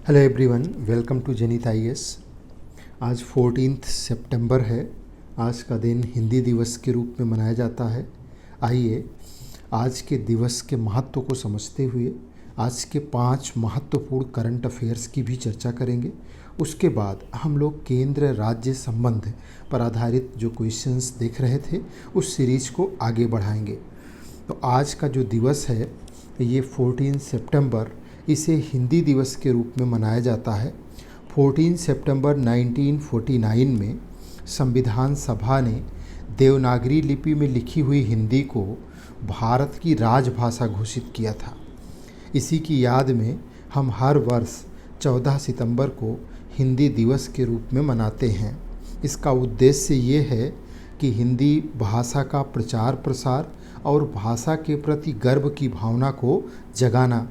Hello everyone, welcome to जनित IAS. आज 14 सितंबर है। आज का दिन हिंदी दिवस के रूप में मनाया जाता है। आइए आज के दिवस के महत्व को समझते हुए आज के 5 महत्वपूर्ण करंट अफेयर्स की भी चर्चा करेंगे। उसके बाद हम लोग केंद्र राज्य संबंध पर आधारित जो क्वेश्चंस देख रहे थे उस सीरीज को आगे बढ़ाएंगे। तो आज का जो दिवस है ये 14 सितंबर, इसे हिंदी दिवस के रूप में मनाया जाता है। 14 सितंबर 1949 में संविधान सभा ने देवनागरी लिपि में लिखी हुई हिंदी को भारत की राजभाषा घोषित किया था। इसी की याद में हम हर वर्ष 14 सितंबर को हिंदी दिवस के रूप में मनाते हैं। इसका उद्देश्य ये है कि हिंदी भाषा का प्रचार प्रसार और भाषा के प्रति गर्व की भावना को जगाना।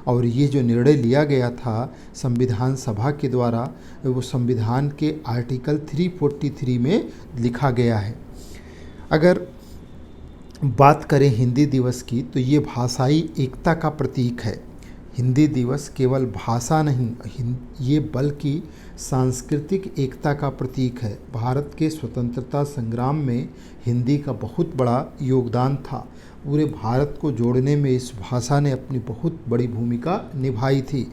और ये जो निर्णय लिया गया था संविधान सभा के द्वारा, वो संविधान के आर्टिकल 343 में लिखा गया है। अगर बात करें हिंदी दिवस की तो ये भाषाई एकता का प्रतीक है। हिंदी दिवस केवल भाषा नहीं, ये बल्कि सांस्कृतिक एकता का प्रतीक है। भारत के स्वतंत्रता संग्राम में हिंदी का बहुत बड़ा योगदान था। पूरे भारत को जोड़ने में इस भाषा ने अपनी बहुत बड़ी भूमिका निभाई थी।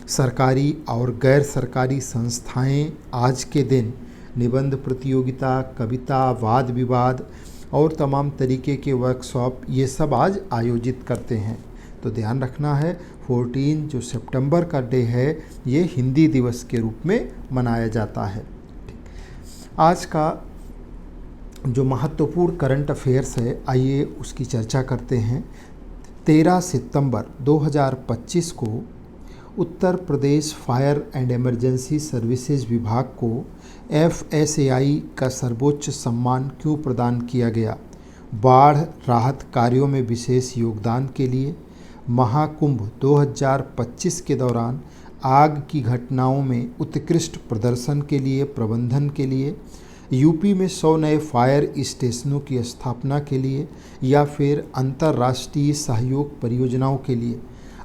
सरकारी और गैर सरकारी संस्थाएं आज के दिन निबंध प्रतियोगिता, कविता, वाद विवाद और तमाम तरीके के वर्कशॉप ये सब आज आयोजित करते हैं। तो ध्यान रखना है 14 जो सितंबर का डे है ये हिंदी दिवस के रूप में मनाया जाता है। आज का जो महत्वपूर्ण करंट अफेयर्स है आइए उसकी चर्चा करते हैं। 13 सितंबर 2025 को Uttar Pradesh fire and emergency services विभाग को FSAI का सर्वोच्च सम्मान क्यों प्रदान किया गया? बाढ़ राहत कार्यों में विशेष योगदान के लिए, महाकुंभ 2025 के दौरान आग की घटनाओं में उत्कृष्ट प्रदर्शन के लिए प्रबंधन के लिए, यूपी में 100 नए फायर स्टेशनों की स्थापना के लिए, या फिर अंतर्राष्ट्रीय सहयोग परियोजनाओं के लिए।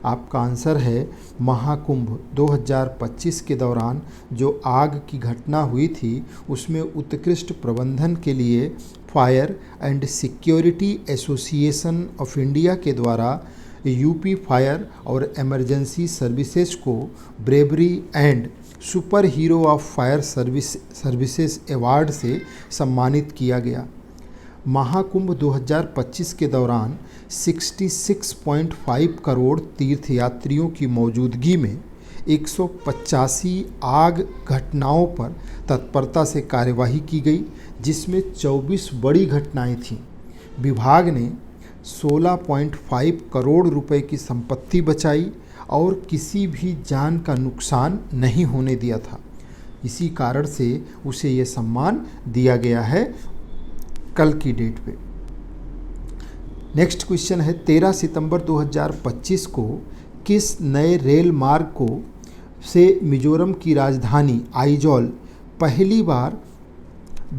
आपका आंसर है महाकुंभ 2025 के दौरान जो आग की घटना हुई थी उसमें उत्कृष्ट प्रबंधन के लिए fire and security association of India के द्वारा यूपी फायर और इमरजेंसी सर्विसेज को bravery and super hero of fire services award से सम्मानित किया गया। महाकुंभ 2025 के दौरान 66.5 करोड़ तीर्थयात्रियों की मौजूदगी में 185 आग घटनाओं पर तत्परता से कार्यवाही की गई, जिसमें 24 बड़ी घटनाएं थीं। विभाग ने 16.5 करोड़ रुपए की संपत्ति बचाई और किसी भी जान का नुकसान नहीं होने दिया था। इसी कारण से उसे ये सम्मान दिया गया है कल की डेट पे। नेक्स्ट क्वेश्चन है 13 सितंबर 2025 को किस नए रेल मार्ग को से मिजोरम की राजधानी आइजॉल पहली बार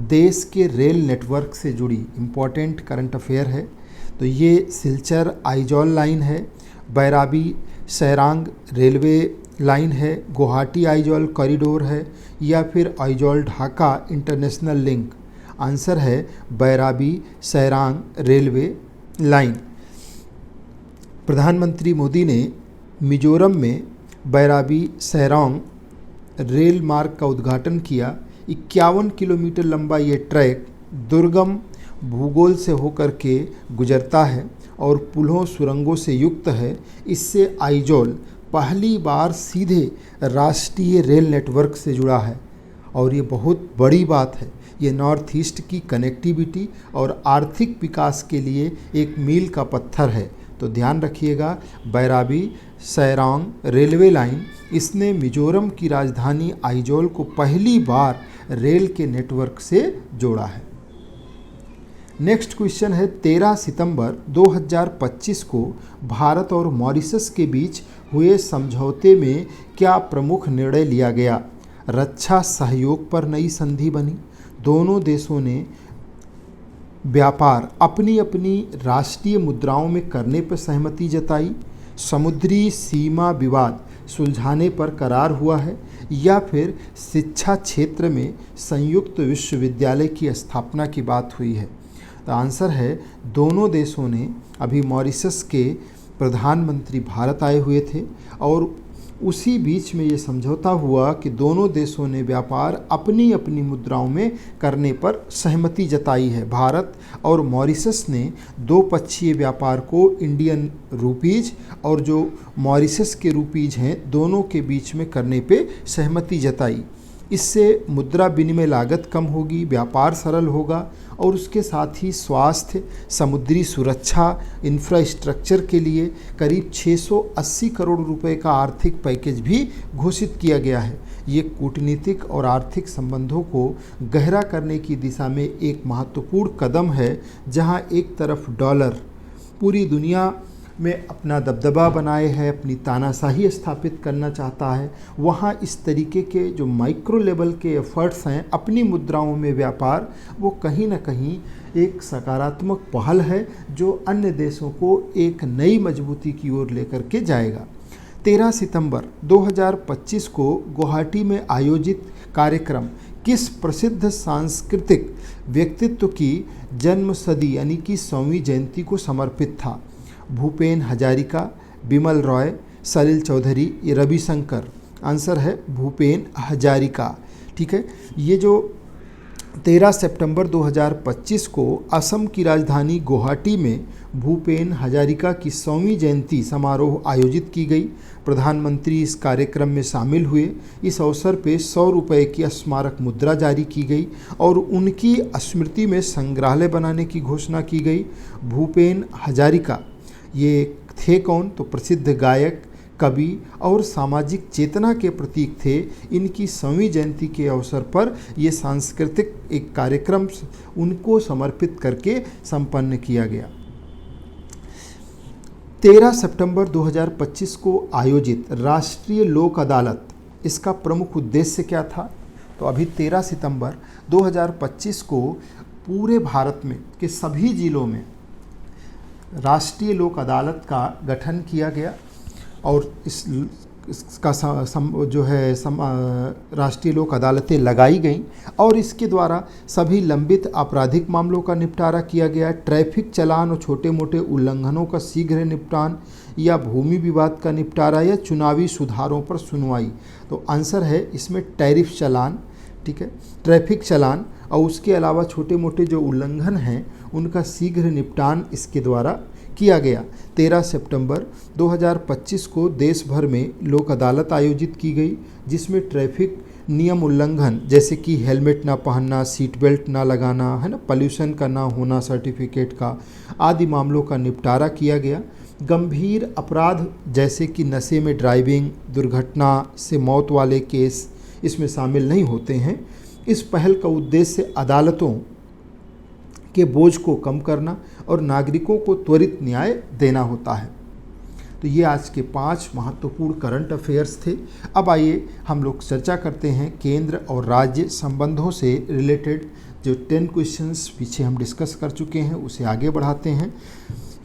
देश के रेल नेटवर्क से जुड़ी? इम्पॉर्टेंट करंट अफेयर है। तो ये सिलचर आइजॉल लाइन है, बैराबी सैरांग रेलवे लाइन है, गुवाहाटी आइजॉल कॉरिडोर है, या फिर Aizawl Dhaka international link. Answer है बैराबी सैरांग रेलवे लाइन। प्रधानमंत्री मोदी ने मिजोरम में बैराबी सैरांग रेल मार्ग का उद्घाटन किया। 51 किलोमीटर लंबा ये ट्रैक दुर्गम भूगोल से होकर के गुजरता है और पुलों सुरंगों से युक्त है। इससे आइजॉल पहली बार सीधे राष्ट्रीय रेल नेटवर्क से जुड़ा है और ये बहुत बड़ी बात है। ये नॉर्थ ईस्ट की कनेक्टिविटी और आर्थिक विकास के लिए एक मील का पत्थर है। तो ध्यान रखिएगा बैराबी सैरांग रेलवे लाइन, इसने मिजोरम की राजधानी आइजॉल को पहली बार रेल के नेटवर्क से जोड़ा है। नेक्स्ट क्वेश्चन है 13 सितंबर 2025 को भारत और मॉरिशस के बीच हुए समझौते में क्या प्रमुख निर्णय लिया गया? रक्षा सहयोग पर नई संधि बनी। दोनों देशों ने व्यापार अपनी अपनी राष्ट्रीय मुद्राओं में करने पर सहमति जताई। समुद्री सीमा विवाद सुलझाने पर करार हुआ है या फिर शिक्षा क्षेत्र में संयुक्त विश्वविद्यालय की स्थापना की बात हुई है? तो आंसर है दोनों देशों ने, अभी मॉरिशस के प्रधानमंत्री भारत आए हुए थे और उसी बीच में ये समझौता हुआ कि दोनों देशों ने व्यापार अपनी अपनी मुद्राओं में करने पर सहमति जताई है। भारत और मॉरिशस ने द्विपक्षीय व्यापार को इंडियन रुपीज और जो मॉरिशस के रुपीज हैं दोनों के बीच में करने पे सहमति जताई। इससे मुद्रा विनिमय लागत कम होगी, व्यापार सरल होगा और उसके साथ ही स्वास्थ्य, समुद्री सुरक्षा, इंफ्रास्ट्रक्चर के लिए करीब 680 करोड़ रुपए का आर्थिक पैकेज भी घोषित किया गया है। ये कूटनीतिक और आर्थिक संबंधों को गहरा करने की दिशा में एक महत्वपूर्ण कदम है, जहां एक तरफ डॉलर पूरी दुनिया में अपना दबदबा बनाए है, अपनी तानाशाही स्थापित करना चाहता है, वहाँ इस तरीके के जो माइक्रो लेवल के एफर्ट्स हैं अपनी मुद्राओं में व्यापार, वो कहीं ना कहीं एक सकारात्मक पहल है जो अन्य देशों को एक नई मजबूती की ओर लेकर के जाएगा। 13 सितंबर 2025 को गुवाहाटी में आयोजित कार्यक्रम किस प्रसिद्ध सांस्कृतिक व्यक्तित्व की जन्मशती यानी कि 100वीं जयंती को समर्पित था? भूपेन हजारिका, बिमल रॉय, सलिल चौधरी, रविशंकर। आंसर है भूपेन हजारिका। ठीक है, ये जो 13 सितंबर 2025 को असम की राजधानी गुवाहाटी में भूपेन हजारिका की 100वीं जयंती समारोह आयोजित की गई। प्रधानमंत्री इस कार्यक्रम में शामिल हुए। इस अवसर पे 100 रुपये की स्मारक मुद्रा जारी की गई और उनकी स्मृति में संग्रहालय बनाने की घोषणा की गई। भूपेन हजारिका ये थे कौन? तो प्रसिद्ध गायक, कवि और सामाजिक चेतना के प्रतीक थे। इनकी 100वीं जयंती के अवसर पर ये सांस्कृतिक एक कार्यक्रम उनको समर्पित करके संपन्न किया गया। 13 सितंबर 2025 को आयोजित राष्ट्रीय लोक अदालत, इसका प्रमुख उद्देश्य क्या था? तो अभी 13 सितंबर 2025 को पूरे भारत में के सभी जिलों में राष्ट्रीय लोक अदालत का गठन किया गया और इसका राष्ट्रीय लोक अदालतें लगाई गईं और इसके द्वारा सभी लंबित आपराधिक मामलों का निपटारा किया गया। ट्रैफिक चालान और छोटे मोटे उल्लंघनों का शीघ्र निपटान या भूमि विवाद का निपटारा या चुनावी सुधारों पर सुनवाई। तो आंसर है इसमें टैरिफ चालान, ठीक है, ट्रैफिक चालान और उसके अलावा छोटे मोटे जो उल्लंघन हैं उनका शीघ्र निपटान इसके द्वारा किया गया। 13 सितंबर 2025 को देश भर में लोक अदालत आयोजित की गई, जिसमें ट्रैफिक नियम उल्लंघन जैसे कि हेलमेट ना पहनना, सीट बेल्ट ना लगाना, है ना, पॉल्यूशन का ना होना सर्टिफिकेट का, आदि मामलों का निपटारा किया गया। गंभीर अपराध जैसे कि नशे में ड्राइविंग, दुर्घटना से मौत वाले केस इसमें शामिल नहीं होते हैं। इस पहल का उद्देश्य अदालतों के बोझ को कम करना और नागरिकों को त्वरित न्याय देना होता है। तो ये आज के 5 महत्वपूर्ण करंट अफेयर्स थे। अब आइए हम लोग चर्चा करते हैं केंद्र और राज्य संबंधों से रिलेटेड जो 10 क्वेश्चंस पीछे हम डिस्कस कर चुके हैं उसे आगे बढ़ाते हैं।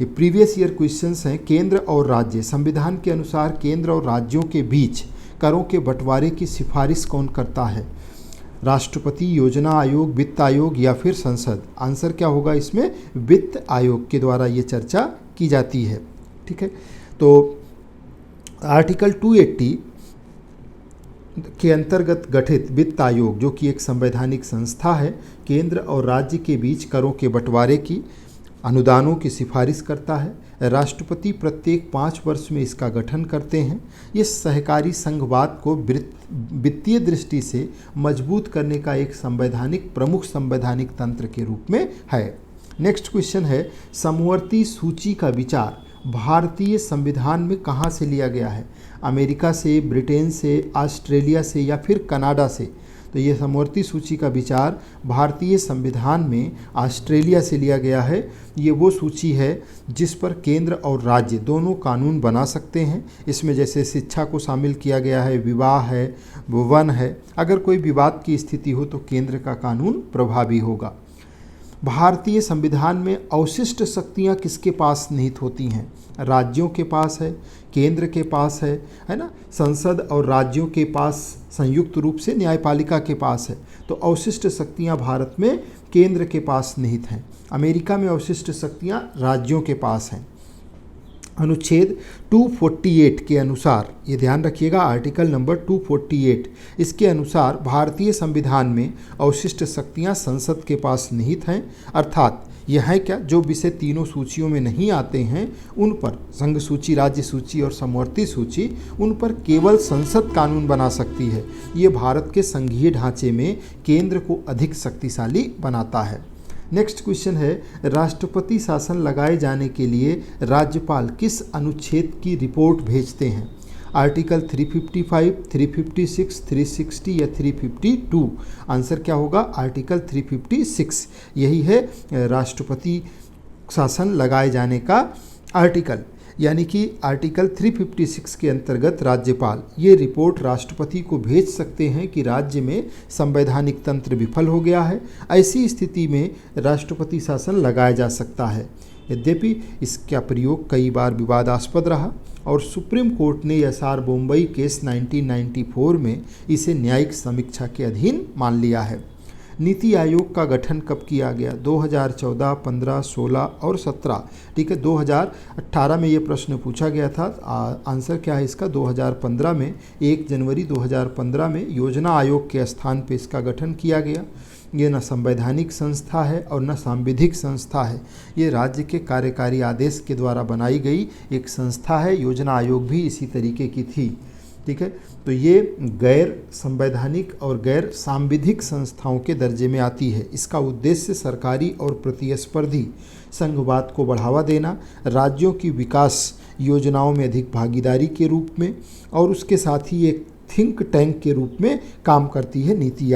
ये प्रीवियस ईयर क्वेश्चंस हैं। केंद्र और राज्य, संविधान के अनुसार केंद्र और राज्यों के बीच करों के बंटवारे की सिफारिश कौन करता है? राष्ट्रपति, योजना आयोग, वित्त आयोग या फिर संसद? आंसर क्या होगा इसमें? वित्त आयोग के द्वारा ये चर्चा की जाती है। ठीक है, तो आर्टिकल 280 के अंतर्गत गठित वित्त आयोग, जो कि एक संवैधानिक संस्था है, केंद्र और राज्य के बीच करों के बंटवारे की, अनुदानों की सिफारिश करता है। राष्ट्रपति प्रत्येक 5 वर्ष में इसका गठन करते हैं। ये सहकारी संघवाद को वित्तीय दृष्टि से मजबूत करने का एक प्रमुख संवैधानिक तंत्र के रूप में है। नेक्स्ट क्वेश्चन है, समवर्ती सूची का विचार भारतीय संविधान में कहाँ से लिया गया है? अमेरिका से, ब्रिटेन से, ऑस्ट्रेलिया से या फिर कनाडा से? तो ये समवर्ती सूची का विचार भारतीय संविधान में ऑस्ट्रेलिया से लिया गया है। ये वो सूची है जिस पर केंद्र और राज्य दोनों कानून बना सकते हैं। इसमें जैसे शिक्षा को शामिल किया गया है, विवाह है, वन है। अगर कोई विवाद की स्थिति हो तो केंद्र का कानून प्रभावी होगा। भारतीय संविधान में अवशिष्ट शक्तियाँ किसके पास निहित होती हैं? राज्यों के पास है, केंद्र के पास है ना, संसद और राज्यों के पास संयुक्त रूप से न्यायपालिका के पास है। तो अवशिष्ट शक्तियाँ भारत में केंद्र के पास निहित हैं। अमेरिका में अवशिष्ट शक्तियाँ राज्यों के पास हैं। अनुच्छेद 248 के अनुसार, ये ध्यान रखिएगा, आर्टिकल नंबर 248, इसके अनुसार भारतीय संविधान में अवशिष्ट शक्तियां संसद के पास निहित हैं। अर्थात यह है क्या, जो विषय तीनों सूचियों में नहीं आते हैं उन पर, संघ सूची, राज्य सूची और समवर्ती सूची, उन पर केवल संसद कानून बना सकती है। ये भारत के संघीय ढांचे में केंद्र को अधिक शक्तिशाली बनाता है। नेक्स्ट क्वेश्चन है, राष्ट्रपति शासन लगाए जाने के लिए राज्यपाल किस अनुच्छेद की रिपोर्ट भेजते हैं? आर्टिकल 355, 356, 360 या 352? आंसर क्या होगा? आर्टिकल 356। यही है राष्ट्रपति शासन लगाए जाने का आर्टिकल, यानी कि आर्टिकल 356 के अंतर्गत राज्यपाल ये रिपोर्ट राष्ट्रपति को भेज सकते हैं कि राज्य में संवैधानिक तंत्र विफल हो गया है। ऐसी स्थिति में राष्ट्रपति शासन लगाया जा सकता है। यद्यपि इसका प्रयोग कई बार विवादास्पद रहा और सुप्रीम कोर्ट ने एसआर बॉम्बई केस 1994 में इसे न्यायिक समीक्षा के अधीन मान लिया है। नीति आयोग का गठन कब किया गया? 2014, 15, 16 और 17। ठीक है, 2018 में ये प्रश्न पूछा गया था। आंसर क्या है इसका? 2015 में, 1 जनवरी 2015 में योजना आयोग के स्थान पे इसका गठन किया गया। ये न संवैधानिक संस्था है और न सांविधिक संस्था है, ये राज्य के कार्यकारी आदेश के द्वारा बनाई गई एक संस्था है। योजना आयोग भी इसी तरीके की थी। ठीक है, तो ये गैर संवैधानिक और गैर सांविधिक संस्थाओं के दर्जे में आती है। इसका उद्देश्य सरकारी और प्रतिस्पर्धी संघवाद को बढ़ावा देना, राज्यों की विकास योजनाओं में अधिक भागीदारी के रूप में, और उसके साथ ही एक थिंक टैंक के रूप में काम करती है नीति